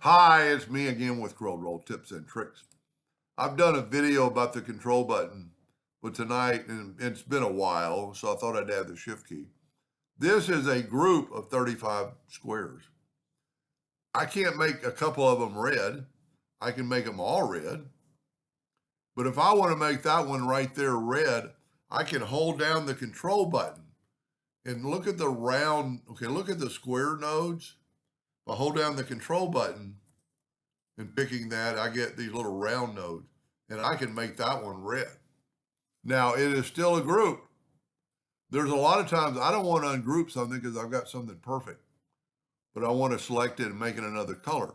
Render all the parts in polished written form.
Hi, it's me again with Corel tips and tricks. I've done a video about the control button, but tonight, and it's been a while, so I thought I'd add the shift key. This is a group of 35 squares. I can't make a couple of them red. I can make them all red. But if I want to make that one right there red, I can hold down the control button and look at the round, okay, look at the square nodes. If I hold down the control button, and picking that, I get these little round nodes, and I can make that one red. Now, it is still a group. There's a lot of times I don't want to ungroup something because I've got something perfect, but I want to select it and make it another color.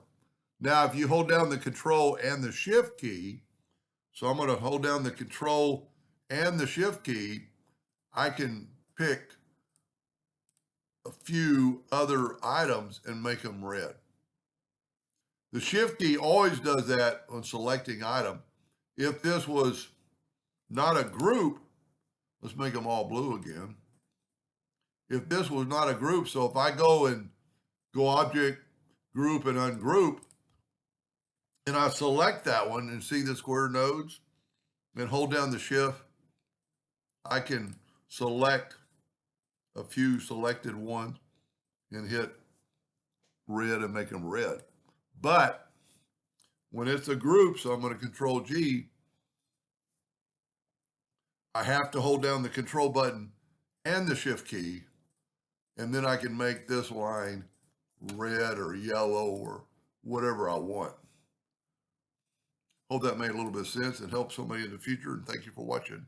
Now, if you hold down the Control and the Shift key, so I'm going to hold down the Control and the Shift key, I can pick a few other items and make them red. The Shift key always does that on selecting item. If this was not a group, let's make them all blue again. If this was not a group, so if I go object, group, and ungroup, and I select that one and see the square nodes and hold down the shift, I can select a few selected ones and hit red and make them red. But when it's a group, so I'm going to Control G, I have to hold down the control button and the shift key, and then I can make this line red or yellow or whatever I want. Hope that made a little bit of sense and helped somebody in the future, and thank you for watching.